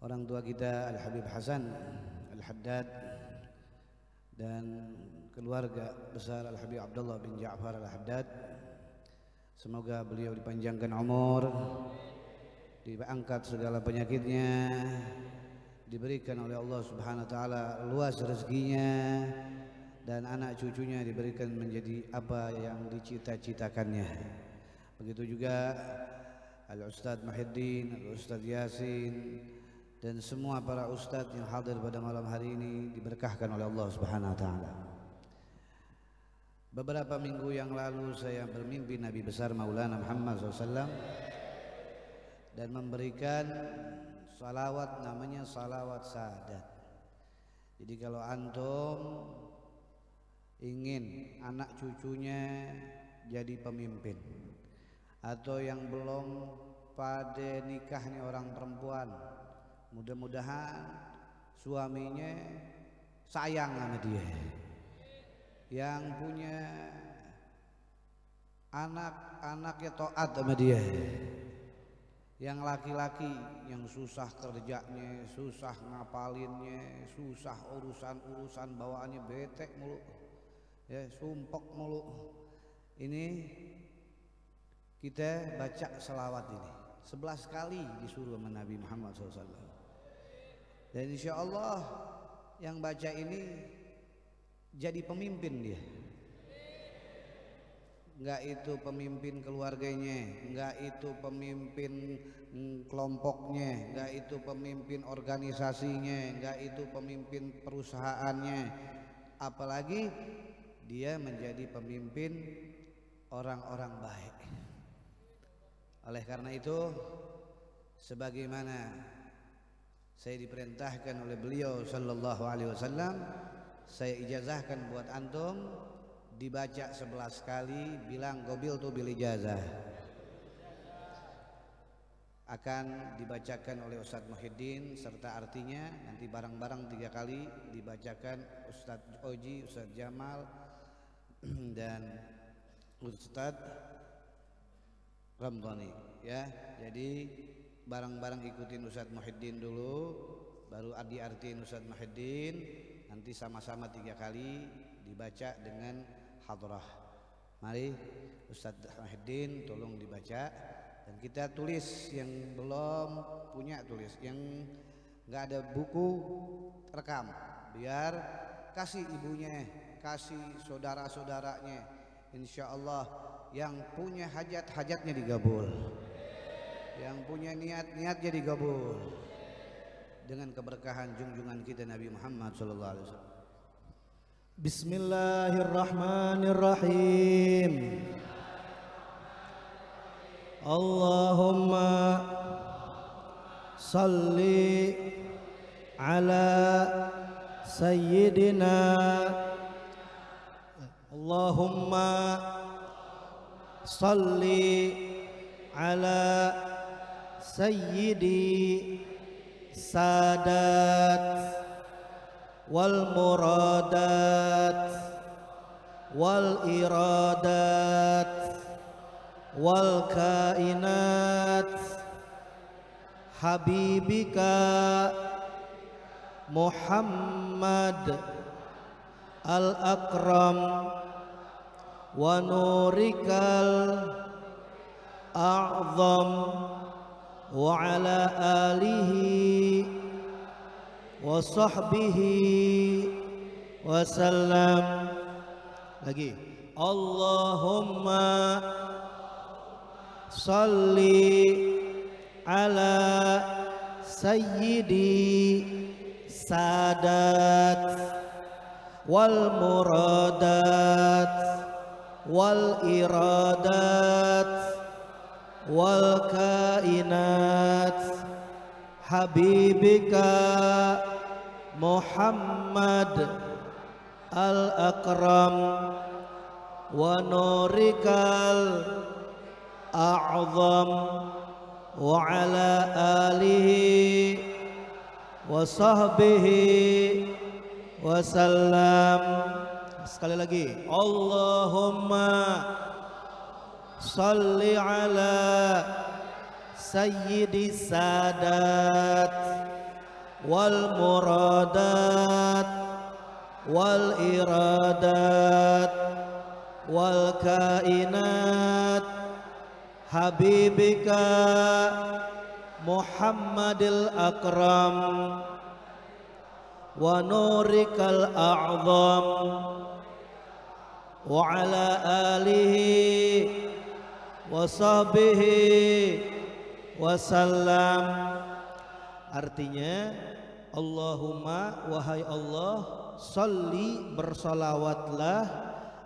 orang tua kita Al-Habib Hasan Al-Haddad dan keluarga besar Al-Habib Abdullah bin Ja'far Al-Haddad. Semoga beliau dipanjangkan umur, diangkat segala penyakitnya, diberikan oleh Allah Subhanahu wa taala luas rezekinya, dan anak cucunya diberikan menjadi apa yang dicita-citakannya. Begitu juga Al-Ustadz Muhyiddin, Al-Ustadz Yasin, dan semua para ustadz yang hadir pada malam hari ini diberkahkan oleh Allah Subhanahu wa taala. Beberapa minggu yang lalu saya bermimpi Nabi besar Maulana Muhammad SAW dan memberikan salawat, namanya salawat sadat. Jadi kalau antum ingin anak cucunya jadi pemimpin, atau yang belum pada nikah nih orang perempuan, mudah-mudahan suaminya sayang sama dia. Yang punya anak-anaknya taat sama dia. Yang laki-laki yang susah kerjanya, susah ngapalinnya, susah urusan-urusan bawaannya, bete mulu, ya sumpek mulu. Ini kita baca selawat ini 11 kali disuruh sama Nabi Muhammad SAW. Dan insya Allah yang baca ini jadi pemimpin dia. Enggak itu pemimpin keluarganya, enggak itu pemimpin kelompoknya, enggak itu pemimpin organisasinya, enggak itu pemimpin perusahaannya, apalagi dia menjadi pemimpin orang-orang baik. Oleh karena itu, sebagaimana saya diperintahkan oleh beliau sallallahu alaihi wasallam, saya ijazahkan buat antum dibaca 11 kali, bilang gobil tu bil ijazah. Akan dibacakan oleh Ustadz Muhyiddin serta artinya nanti bareng-bareng 3 kali dibacakan Ustadz Oji, Ustadz Jamal dan Ustadz Ramdhani, ya. Jadi bareng-bareng ikutin Ustadz Muhyiddin dulu, baru diartiin Ustadz Muhyiddin. Nanti sama-sama 3 kali dibaca dengan hadrah. Mari Ustadz Muhyiddin tolong dibaca, dan kita tulis, yang belum punya tulis, yang nggak ada buku rekam, biar kasih ibunya, kasih saudara-saudaranya. Insya Allah yang punya hajat-hajatnya digabul, yang punya niat-niatnya digabul dengan keberkahan junjungan kita Nabi Muhammad sallallahu alaihi wasallam. Bismillahirrahmanirrahim. Allahumma salli ala sayyidina, Allahumma salli ala sayyidi sadat wal muradat wal iradat wal kainat habibika Muhammad al-akram wa nurikal a'zam wa ala alihi wa sahbihi wa sallam. Lagi, Allahumma salli ala sayyidi sadat wal muradat wal iradat wal kainat habibika Muhammad al-akram wa nurikal a'zam wa ala alihi wa sahbihi wa sallam. Sekali lagi, Allahumma salli ala sayyidi sadat wal muradat wal iradat wal kainat habibika Muhammadil akram wa nurikal a'zam wa ala alihi wa sahbihi wa sallam. Artinya, Allahumma wahai Allah, salli bersalawatlah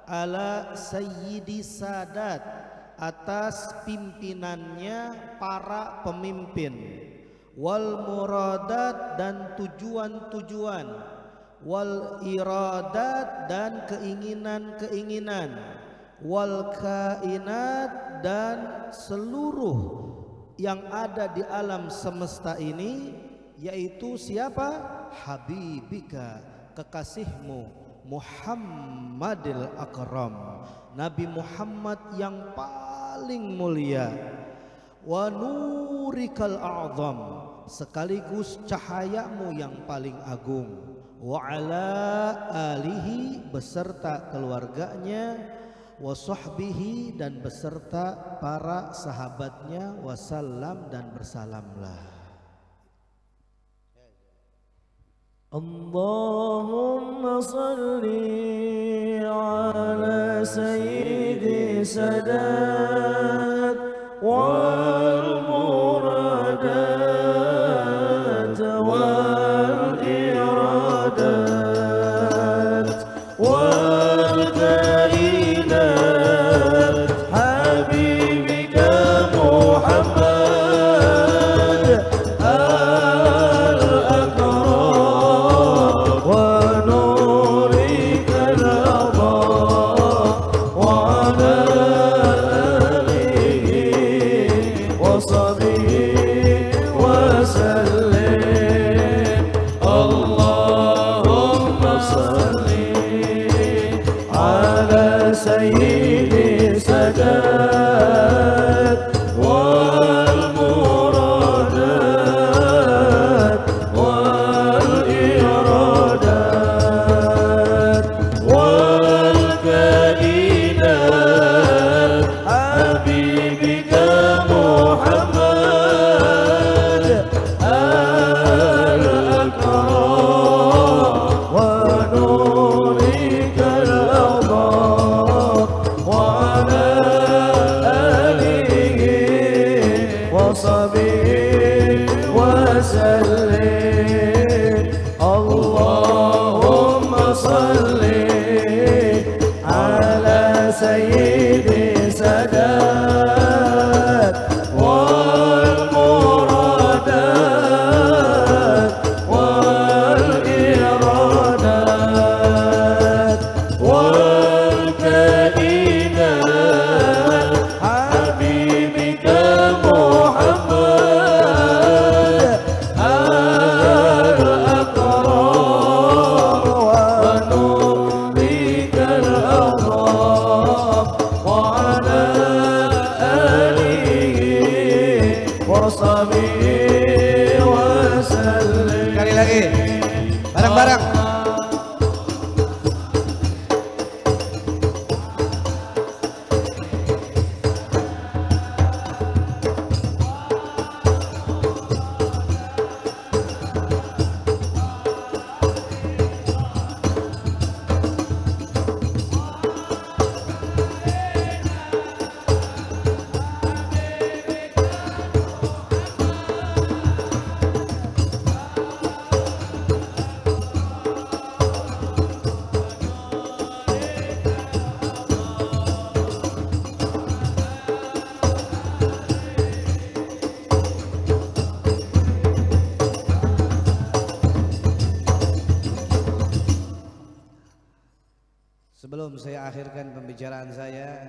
ala sayyidi sadat atas pimpinannya para pemimpin, wal muradat dan tujuan-tujuan, wal iradat dan keinginan-keinginan, wal kainat dan seluruh yang ada di alam semesta ini, yaitu siapa? Habibika, kekasihmu Muhammadil akram, Nabi Muhammad yang paling mulia, wa nurikal a'zam, sekaligus cahayamu yang paling agung, wa ala alihi beserta keluarganya, wa sahbihi dan beserta para sahabatnya, wasallam dan bersalamlah. Allahumma salli ala sayyidi sadat wal muradat wal iradat wal kainat habibika Muhammad sayyidi sadat wal muradat wal iradat wal kainat habibika Muhammad al akram wa nurikal Allahumma salli ala sayyidi sadat wal muradat wal iradat wal kainat habibika Muhammad Sekali lagi, bareng-bareng. Sebelum saya akhirkan pembicaraan saya,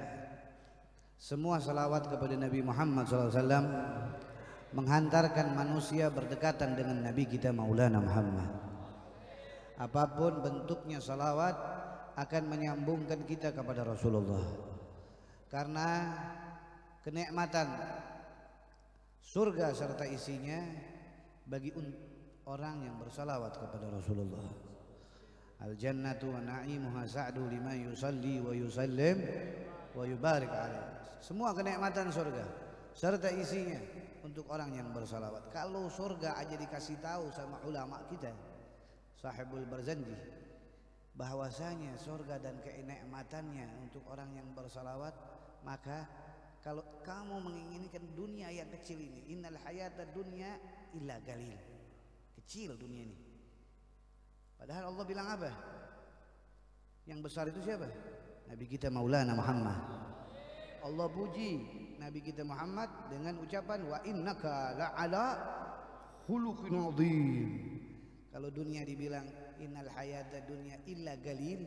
semua salawat kepada Nabi Muhammad SAW menghantarkan manusia berdekatan dengan Nabi kita Maulana Muhammad. Apapun bentuknya salawat akan menyambungkan kita kepada Rasulullah, karena kenikmatan surga serta isinya bagi orang yang bersalawat kepada Rasulullah. Al jannatu wa na'imuha sa'du liman yusalli wa yusallim wa yubarik alaih. Semua kenikmatan surga serta isinya untuk orang yang bersalawat. Kalau surga aja dikasih tahu sama ulama kita Sahibul Barzanji bahwasanya surga dan kenikmatannya untuk orang yang bersalawat, maka kalau kamu menginginkan dunia yang kecil ini, innal hayata dunya illa galil, kecil dunia ini. Padahal Allah bilang apa? Yang besar itu siapa? Nabi kita Maulana Muhammad. Allah puji Nabi kita Muhammad dengan ucapan wa innaka la'ala khuluqin azim. Kalau dunia dibilang innal hayata dunya illa galil,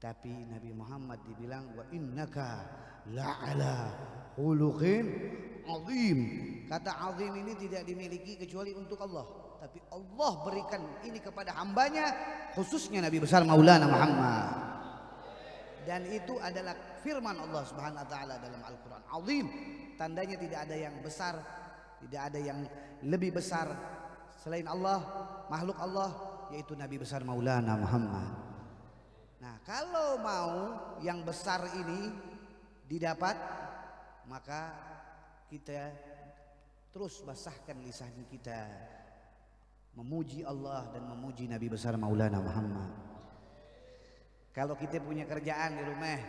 tapi Nabi Muhammad dibilang wa innaka la'ala khuluqin azim. Kata azim ini tidak dimiliki kecuali untuk Allah, tapi Allah berikan ini kepada hambanya, khususnya Nabi besar Maulana Muhammad. Dan itu adalah firman Allah Subhanahu wa taala dalam Al-Qur'an. Azim, tandanya tidak ada yang besar, tidak ada yang lebih besar selain Allah, makhluk Allah, yaitu Nabi besar Maulana Muhammad. Nah, kalau mau yang besar ini didapat, maka kita terus basahkan lisan kita memuji Allah dan memuji Nabi besar Maulana Muhammad. Kalau kita punya kerjaan di rumah,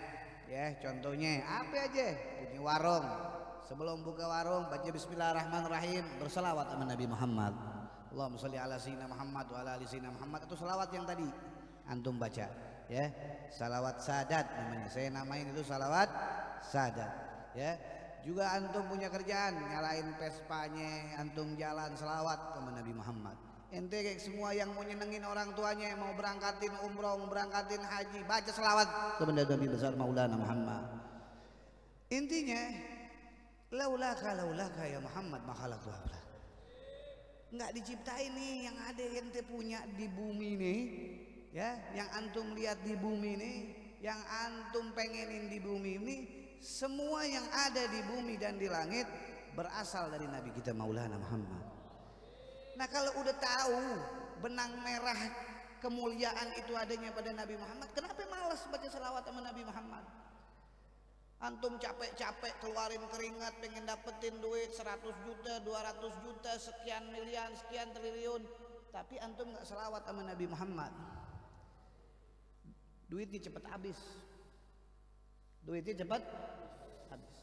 ya contohnya apa aja, punya warung, sebelum buka warung baca Bismillahirrahmanirrahim, berselawat sama Nabi Muhammad. Allahumma sholli ala sayyidina Muhammad wa ala ali sayyidina Muhammad. Itu selawat yang tadi antum baca, ya, salawat sadat namanya. Saya namain itu salawat sadat, ya. Juga antum punya kerjaan, nyalain Vespanya, antum jalan selawat sama Nabi Muhammad. Ente kayak semua yang mau nyenengin orang tuanya, mau berangkatin umroh, mau berangkatin haji, baca selawat kepada Nabi besar Maulana Muhammad. Intinya laulaka ya Muhammad makhalaqtu haula. Nggak diciptain nih yang ada ente punya di bumi nih, ya, yang antum lihat di bumi nih, yang antum pengenin di bumi ini, semua yang ada di bumi dan di langit berasal dari Nabi kita Maulana Muhammad. Nah, kalau udah tahu benang merah kemuliaan itu adanya pada Nabi Muhammad, kenapa malas baca selawat sama Nabi Muhammad? Antum capek-capek keluarin keringat pengen dapetin duit 100 juta, 200 juta, sekian miliar, sekian triliun, tapi antum nggak selawat sama Nabi Muhammad, duitnya cepat habis. Duitnya cepat habis.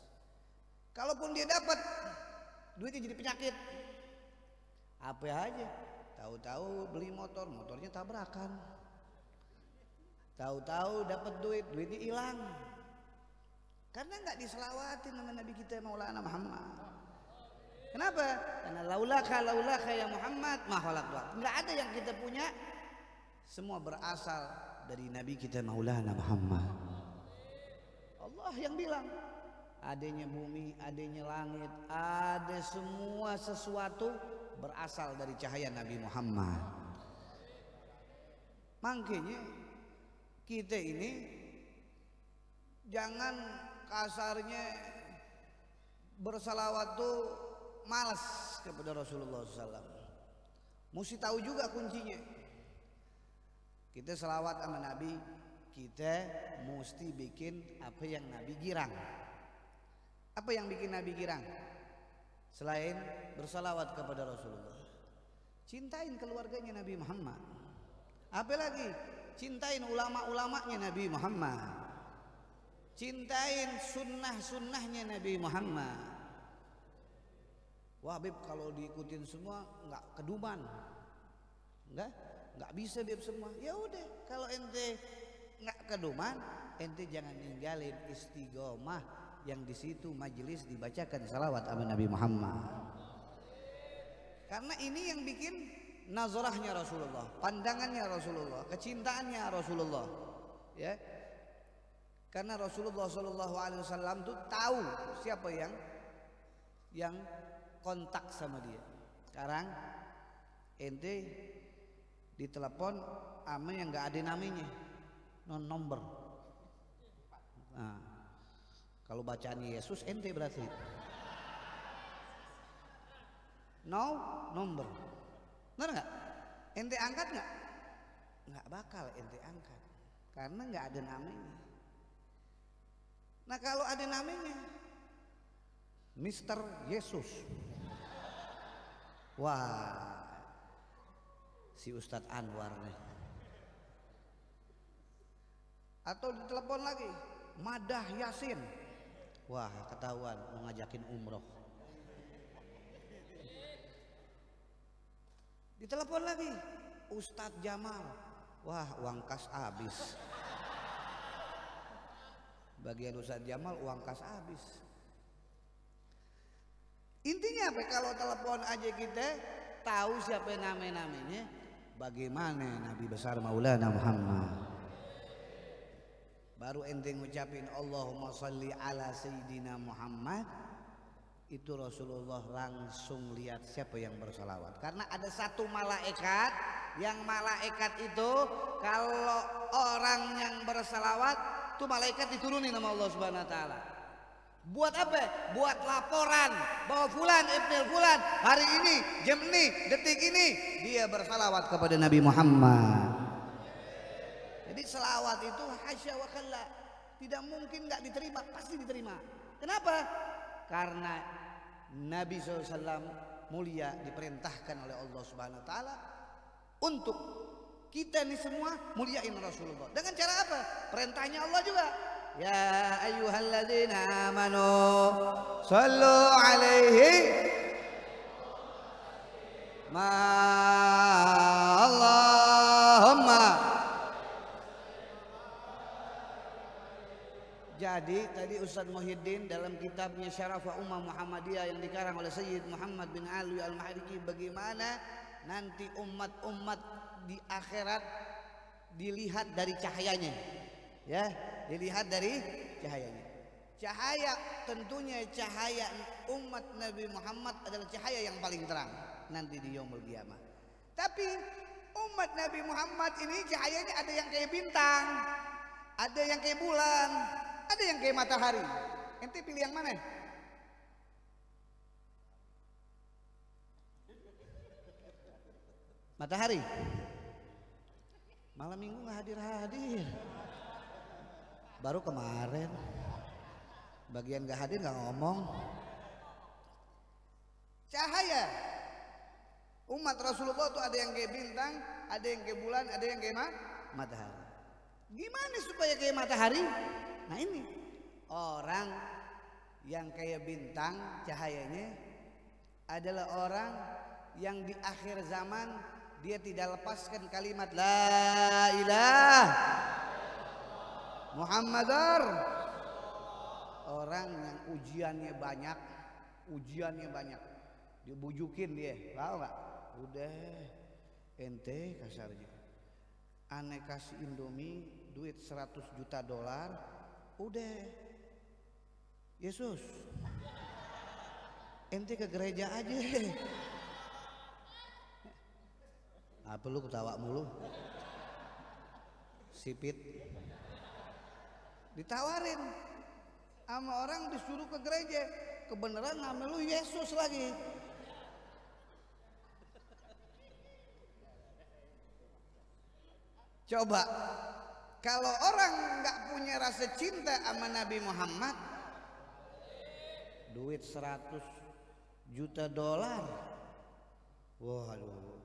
Kalaupun dia dapat, duitnya jadi penyakit. Apa aja, tahu-tahu beli motor, motornya tabrakan. Tahu-tahu dapat duit, duitnya hilang. Karena nggak diselawatin sama Nabi kita Maulana Muhammad. Kenapa? Karena laulaka ya Muhammad makhalaqtu. Nggak ada yang kita punya, semua berasal dari Nabi kita Maulana Muhammad. Allah yang bilang, adanya bumi, adanya langit, ada semua sesuatu berasal dari cahaya Nabi Muhammad. Makanya kita ini jangan kasarnya bersalawat tuh malas kepada Rasulullah SAW. Mesti tahu juga kuncinya. Kita salawat sama Nabi, kita mesti bikin apa yang Nabi girang. Apa yang bikin Nabi girang? Selain bersalawat kepada Rasulullah, cintain keluarganya Nabi Muhammad. Apa lagi? Cintain ulama-ulamanya Nabi Muhammad. Cintain sunnah-sunnahnya Nabi Muhammad. Wah Beb, kalau diikutin semua nggak keduman, nggak bisa Beb semua. Ya udah, kalau ente nggak keduman, ente jangan ninggalin istiqomah yang di situ majelis dibacakan salawat sama Nabi Muhammad. Karena ini yang bikin nazarahnya Rasulullah, pandangannya Rasulullah, kecintaannya Rasulullah, ya. Karena Rasulullah SAW tuh tahu siapa yang kontak sama dia. Sekarang ente ditelepon sama yang nggak ada namanya, non nomor. Nah, kalau bacaannya Yesus ente berarti no number. Benar nggak? Ente angkat nggak? Nggak bakal ente angkat, karena nggak ada namanya. Nah kalau ada namanya, Mister Yesus, wah, si Ustadz Anwar nih. Atau ditelepon lagi, Madah Yasin, wah ketahuan mau ngajakin umroh. Ditelepon lagi, Ustadz Jamal, wah uang kas habis. Bagian Ustadz Jamal uang kas habis. Intinya apa? Kalau telepon aja kita tahu siapa namanya, bagaimana Nabi besar Maulana Muhammad. Baru ente ngucapin Allahumma sholli ala Sayyidina Muhammad, itu Rasulullah langsung lihat siapa yang bersalawat. Karena ada satu malaikat, yang malaikat itu kalau orang yang bersalawat itu malaikat diturunin sama Allah Subhanahu wa taala. Buat apa? Buat laporan bahwa fulan ibn fulan hari ini, jam ini, detik ini dia bersalawat kepada Nabi Muhammad. Jadi selawat itu hasya wa kalla, tidak mungkin nggak diterima, pasti diterima. Kenapa? Karena Nabi SAW mulia, diperintahkan oleh Allah Subhanahu wa taala untuk kita nih semua muliain Rasulullah. Dengan cara apa? Perintahnya Allah juga. Ya ayyuhalladzina amanu sallu alaihi ma Allahumma. Jadi tadi Ustadz Muhyiddin dalam kitabnya Syarafah Ummah Muhammadiyah yang dikarang oleh Sayyid Muhammad bin Alwi Al-Mahriki, bagaimana nanti umat-umat di akhirat dilihat dari cahayanya, ya, dilihat dari cahayanya. Cahaya tentunya cahaya umat Nabi Muhammad adalah cahaya yang paling terang nanti di yaumul qiyamah. Tapi umat Nabi Muhammad ini cahayanya ada yang kayak bintang, ada yang kayak bulan, ada yang kayak matahari. Ente pilih yang mana? Matahari. Malam minggu nggak hadir-hadir. Baru kemarin. Bagian nggak hadir nggak ngomong. Cahaya umat Rasulullah itu ada yang kayak bintang, ada yang kayak bulan, ada yang kayak matahari. Gimana supaya kayak matahari? Nah ini orang yang kayak bintang cahayanya adalah orang yang di akhir zaman dia tidak lepaskan kalimat la ilaha Muhammadar. Orang yang ujiannya banyak, dibujukin dia, tahu nggak? Udah ente kasarnya, aneh kasih Indomie duit 100 juta dolar, udah Yesus ente ke gereja aja. Apa lu ketawa mulu? Sipit ditawarin sama orang, disuruh ke gereja, kebenaran nama lu Yesus lagi. Coba kalau orang nggak punya rasa cinta sama Nabi Muhammad, duit 100 juta dolar, waduh,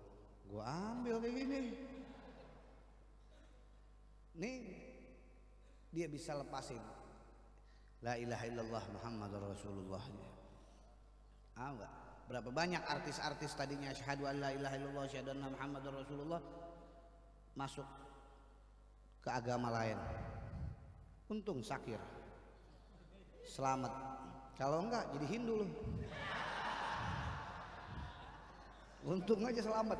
gua ambil kayak gini. Nih dia bisa lepasin la ilaha illallah Muhammadur Rasulullah. Enggak. Berapa banyak artis-artis tadinya syahadu an la ilaha illallah syahadu anna Muhammadur Rasulullah masuk ke agama lain. Untung Sakir selamat, kalau enggak jadi Hindu loh. Untung aja selamat,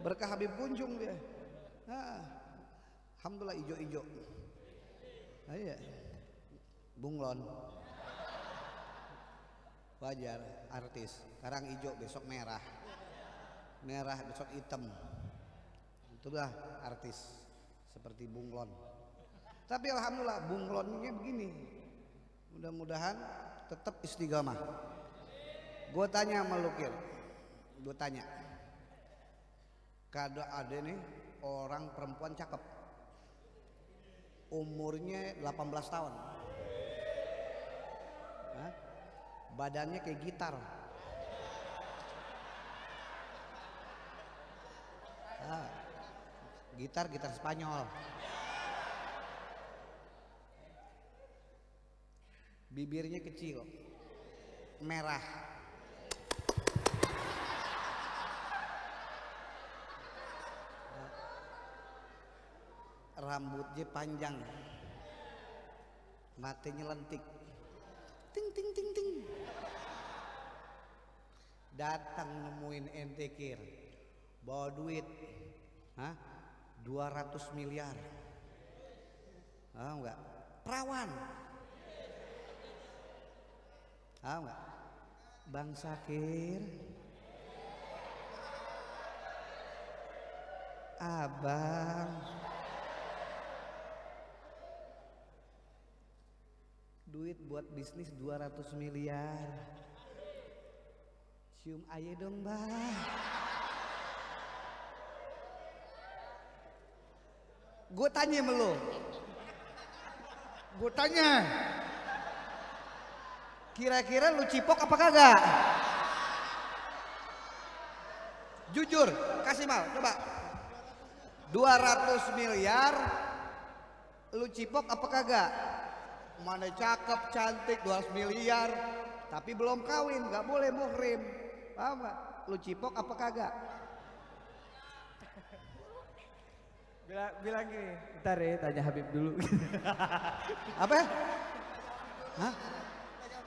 berkah Habib Kunjung dia. Alhamdulillah ijo-ijo. Iya, bunglon, wajar artis. Sekarang hijau, besok merah, merah besok hitam. Itulah artis seperti bunglon. Tapi alhamdulillah bunglonnya begini. Mudah-mudahan tetap istiqamah. Gue tanya sama Lukir, gue tanya, Kado ada nih orang perempuan cakep, umurnya 18 tahun. Hah? Badannya kayak gitar. Gitar Spanyol. Bibirnya kecil, merah. Rambutnya panjang, matanya lentik, ting ting ting ting. Datang nemuin ente kir, bawa duit, 200 miliar. Enggak, perawan. Enggak, Bang Sakir, abang. Duit buat bisnis 200 miliar. Cium aja dong, Bang. Gue tanya sama lo. Gue tanya. Kira-kira lu cipok apa kagak? Jujur, kasih mal, coba. 200 miliar lu cipok apa kagak? Mana cakep, cantik, 200 miliar tapi belum kawin, gak boleh muhrim. Paham gak? Lu cipok apa kagak? Bilang gini, ntar ya tanya Habib dulu. Apa? Hah?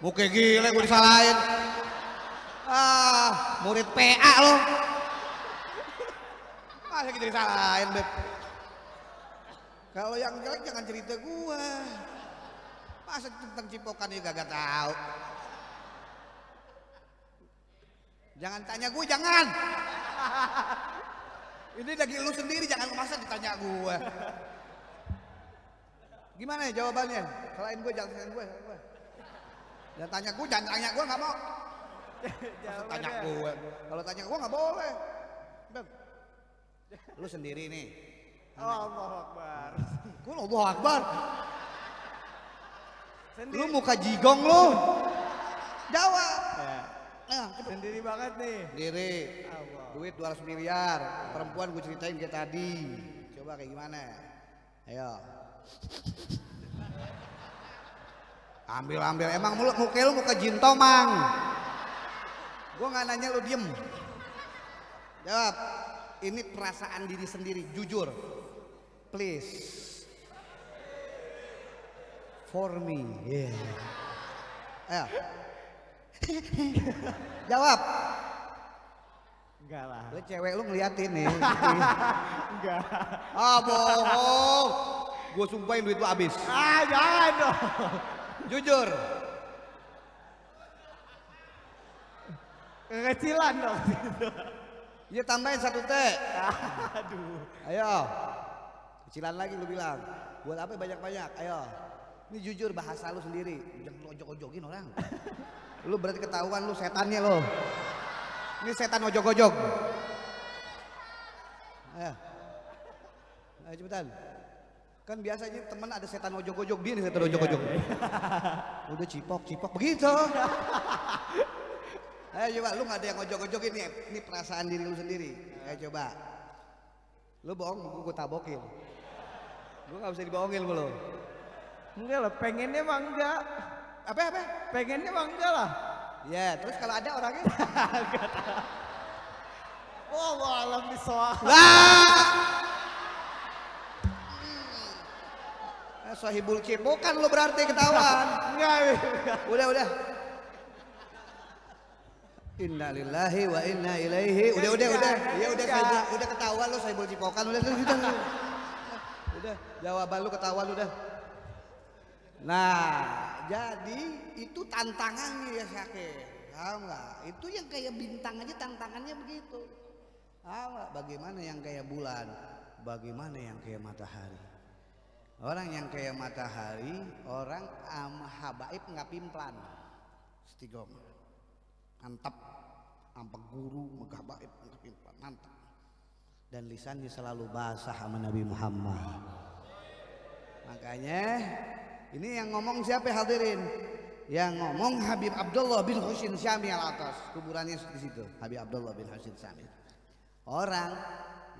Muka gila gue disalahin. Murid PA lo. Masa kita disalahin, Beb? Kalau yang jelek jangan cerita gue. Masa tentang cipokan juga gak tahu. Jangan tanya gue, jangan. Ini lagi lu sendiri, jangan masa ditanya gue. Gimana ya jawabannya? Selain gue, jangan selain gue. Jangan tanya gue, gak mau. Masa tanya gue. Kalau tanya gue gak boleh. Lu sendiri nih. Allahu Akbar. Gue Allahu Akbar. Lu muka jigong lu. Jawab. Ya. Nah, Sendiri banget nih. Sendiri. Allah. Duit 200 miliar. Perempuan gue ceritain kayak tadi. Coba kayak gimana? Ayo. Ambil. Emang muka lu muka jin tomang. Gue nggak nanya lu diem. Jawab. Ini perasaan diri sendiri, jujur. Please. For me. Yeah. Ayo. Jawab. Enggak lah. Lu cewek lu ngeliatin nih. Enggak. Bohong. Gue sumpahin duit lu habis. Jangan dong. Jujur. Kekecilan dong. Ya tambahin 1 T. Aduh. Ayo. Kecilan lagi lu bilang. Buat apa banyak-banyak? Ayo. Ini jujur bahasa lu sendiri. Jangan lu ojok-ojokin orang. Lu berarti ketahuan lu setannya lo. Ini setan ojok-ojok. Ayo. Ayo cepetan. Kan biasanya temen ada setan ojok-ojok, dia nih setan ojok-ojok. Udah cipok begitu. Ayo coba, lu gak ada yang ojok-ojok ini perasaan diri lu sendiri. Ayo coba. Lu bohong, gue tabokin. Gue gak bisa dibohongin lu. Enggak lah, pengennya mah enggak. Apa? Pengennya mah enggak lah. Ya, terus kalau ada orangnya? Allah alam bisawab. Sahibul cipokan lu berarti ketahuan. Enggak. Udah. Innalillahi wa inna ilaihi. Udah. Ya udah ketahuan lu sahibul cipokan. Udah. Jawaban lu ketahuan udah. Nah, jadi itu tantangannya ya Syakir. Tahu nggak? Itu yang kayak bintang aja tantangannya begitu. Tahu nggak? Bagaimana yang kayak bulan? Bagaimana yang kayak matahari? Orang yang kayak matahari, orang habaib nggak pimplan. Istiqomah. Mantap. Ampak guru, habaib nggak pimplan. Mantap. dan lisannya selalu basah sama Nabi Muhammad. Makanya ini yang ngomong siapa hadirin? Yang ngomong Habib Abdullah bin Husin Syami Al-Atas, kuburannya di situ. Habib Abdullah bin Husin Syami. Orang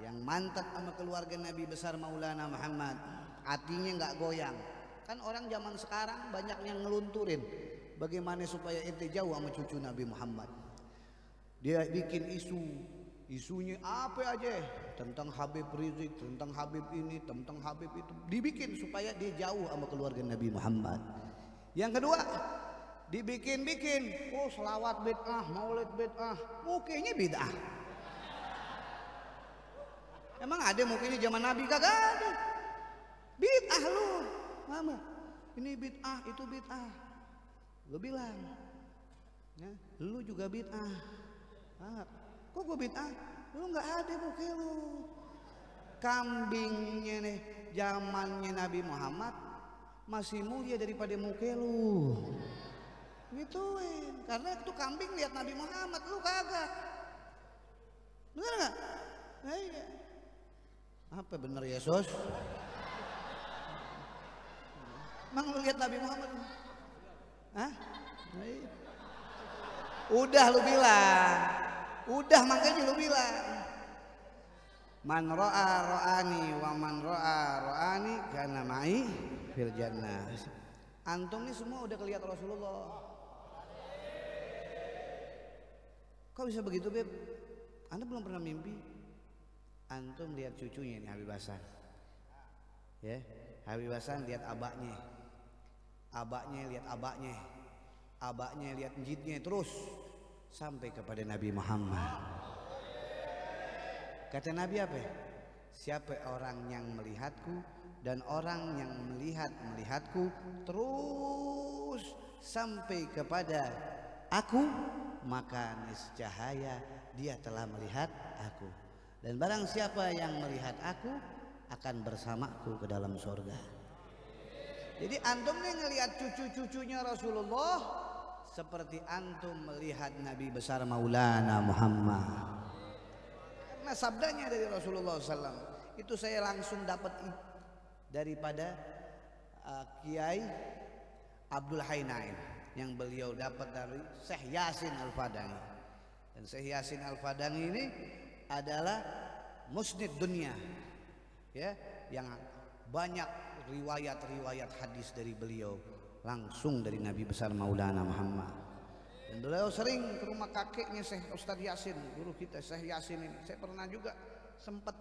yang mantap sama keluarga Nabi besar Maulana Muhammad, hatinya nggak goyang. Kan orang zaman sekarang banyak yang ngelunturin bagaimana supaya ente jauh sama cucu Nabi Muhammad. Dia bikin isunya apa aja tentang Habib Rizik, tentang Habib ini, tentang Habib itu, dibikin supaya dia jauh sama keluarga Nabi Muhammad. Yang kedua, dibikin-bikin, selawat bid'ah, maulid bid'ah, mukanya bid'ah. Emang ada mukanya zaman Nabi? Kagak ada. Bid'ah lu, mama. Ini bid'ah, itu bid'ah. Lu bilang, ya, lu juga bid'ah. Kok gue bid'ah? Lu nggak ada muka lu. Kambingnya nih zamannya Nabi Muhammad masih mulia daripada muka lu. Gituin. Karena itu kambing lihat Nabi Muhammad, lu kagak. Bener nggak? Nah, iya. Apa bener Yesus? Emang lu lihat Nabi Muhammad? Hah? Nah, iya. Udah lu bilang. Udah makanya lu bilang. Man ro'a ro'ani wa man ro'a ro'ani kana ma'i fil jannah. Antum nih semua udah kelihatan Rasulullah. Kok bisa begitu, Beb? Anda belum pernah mimpi? Antum lihat cucunya nih Habib Hasan. Ya, Habib Hasan lihat abaknya. Abaknya lihat abaknya. Abaknya lihat njitnya terus sampai kepada Nabi Muhammad. Kata Nabi apa? Siapa orang yang melihatku dan orang yang melihatku terus sampai kepada aku, maka niscaya dia telah melihat aku. Dan barang siapa yang melihat aku akan bersamaku ke dalam surga. Jadi antum nih ngelihat cucu-cucunya Rasulullah seperti antum melihat Nabi besar Maulana Muhammad. Karena sabdanya dari Rasulullah SAW itu saya langsung dapat daripada Kiai Abdul Hayy Naim yang beliau dapat dari Syekh Yasin Al-Fadani. Dan Syekh Yasin Al-Fadani ini adalah musnid dunia, ya, yang banyak riwayat-riwayat hadis dari beliau langsung dari Nabi besar Maulana Muhammad. Dan beliau sering ke rumah kakeknya Syekh Ustadz Yasin, guru kita Syekh Yasin ini. Saya pernah juga sempat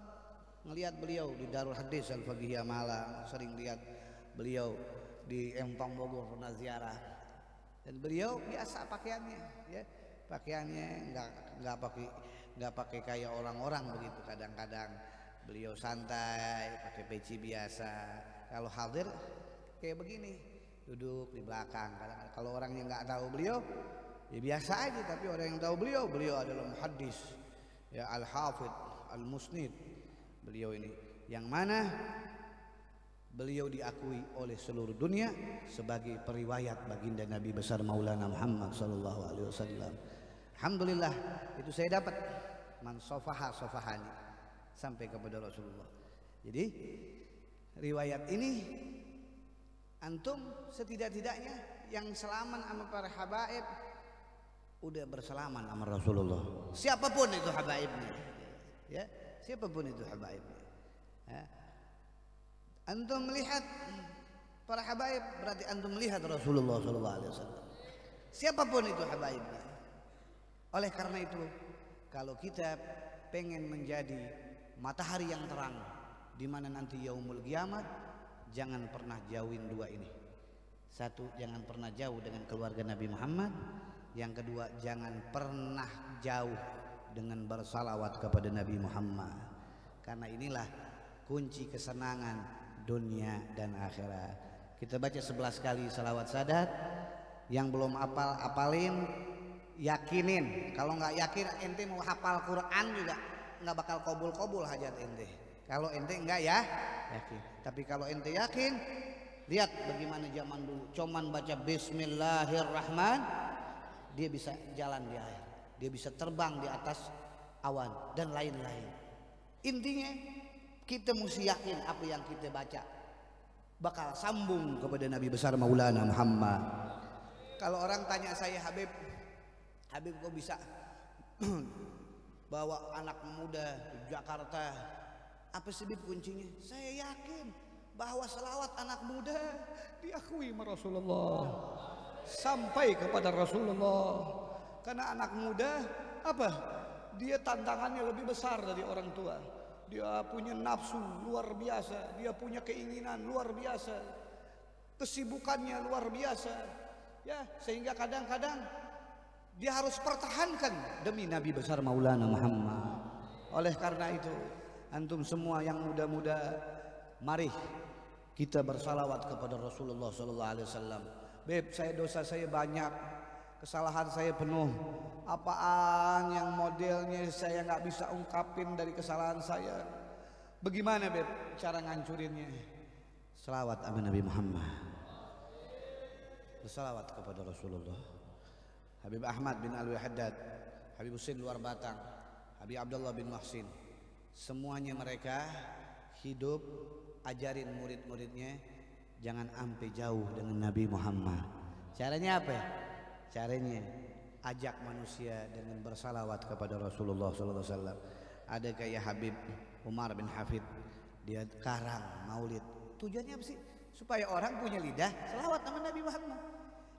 melihat beliau di Darul Hadis Al-Faqihiyah Malang, sering lihat beliau di Empang Bogor, pernah ziarah. Dan beliau biasa pakaiannya, ya, pakaiannya nggak pakai kayak orang-orang begitu. Kadang-kadang beliau santai, pakai peci biasa. Kalau hadir kayak begini, duduk di belakang. Kadang-kadang kalau orang yang nggak tahu beliau, ya biasa aja. Tapi orang yang tahu beliau adalah muhaddis, ya, al-hafidh, al-musnid. Beliau ini yang mana beliau diakui oleh seluruh dunia sebagai periwayat baginda Nabi besar Maulana Muhammad sallallahu alaihi wasallam. Alhamdulillah itu saya dapat man sofaha sofahani sampai kepada Rasulullah. Jadi riwayat ini antum setidak-tidaknya yang selaman sama para habaib udah bersalaman sama Rasulullah. Siapapun itu habaibnya, ya, siapapun itu habaibnya. Ya. Antum melihat para habaib berarti antum melihat Rasulullah sallallahu alaihi wasallam. Siapapun itu habaibnya. Oleh karena itu, kalau kita pengen menjadi matahari yang terang di mana nanti yaumul kiamat, jangan pernah jauhin dua ini. Satu, jangan pernah jauh dengan keluarga Nabi Muhammad. Yang kedua, jangan pernah jauh dengan bersalawat kepada Nabi Muhammad. Karena inilah kunci kesenangan dunia dan akhirat. Kita baca 11 kali salawat sadat. Yang belum apalin, yakinin. Kalau nggak yakin ente mau hafal Quran juga nggak bakal kobul hajat ente. Kalau ente nggak ya yakin. Tapi kalau ente yakin, lihat bagaimana zaman dulu. Cuman baca Bismillahirrahman, dia bisa jalan di air. Dia bisa terbang di atas awan dan lain-lain. Intinya kita mesti yakin apa yang kita baca bakal sambung kepada Nabi besar Maulana Muhammad. Kalau orang tanya saya, Habib kok bisa bawa anak muda di Jakarta, apa sebab kuncinya? Saya yakin bahwa selawat anak muda diakui sama Rasulullah, sampai kepada Rasulullah. Karena anak muda apa? Dia tantangannya lebih besar dari orang tua. Dia punya nafsu luar biasa, dia punya keinginan luar biasa, kesibukannya luar biasa, ya, sehingga kadang-kadang dia harus pertahankan demi Nabi besar Maulana Muhammad. Oleh karena itu, antum semua yang muda-muda, mari kita bersalawat kepada Rasulullah sallallahu alaihi wasallam. Beb, dosa saya banyak, kesalahan saya penuh. Apaan yang modelnya saya nggak bisa ungkapin dari kesalahan saya? Bagaimana Beb cara ngancurinnya? Selawat sama Nabi Muhammad, bersalawat kepada Rasulullah. Habib Ahmad bin Alwi Haddad, Habib Husin Luar Batang, Habib Abdullah bin Muhsin, semuanya mereka hidup ajarin murid-muridnya jangan sampai jauh dengan Nabi Muhammad. Caranya apa? Caranya ajak manusia dengan bersalawat kepada Rasulullah SAW. Ada kayak Habib Umar bin Hafid, dia karang maulid. Tujuannya apa sih? Supaya orang punya lidah salawat sama Nabi Muhammad.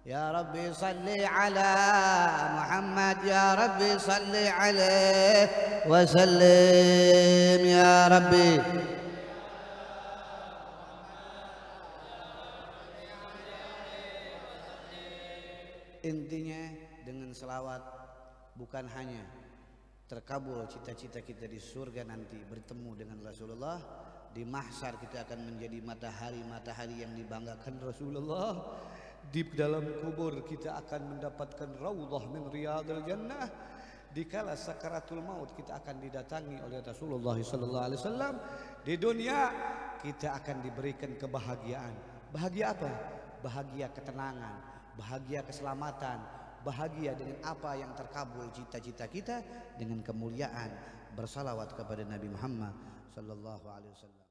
Ya Rabbi salli ala Muhammad, ya Rabbi salli alaihi wa sallim, ya Rabbi. Intinya dengan selawat bukan hanya terkabul cita-cita kita di surga nanti bertemu dengan Rasulullah, di mahsyar kita akan menjadi matahari yang dibanggakan Rasulullah, di dalam kubur kita akan mendapatkan raudhah min riyadil jannah, dikala sakaratul maut kita akan didatangi oleh Rasulullah sallallahu alaihi wasallam. Di dunia kita akan diberikan kebahagiaan. Bahagia apa? Bahagia ketenangan, bahagia keselamatan, bahagia dengan apa yang terkabul cita-cita kita, dengan kemuliaan bersalawat kepada Nabi Muhammad sallallahu alaihi wasallam.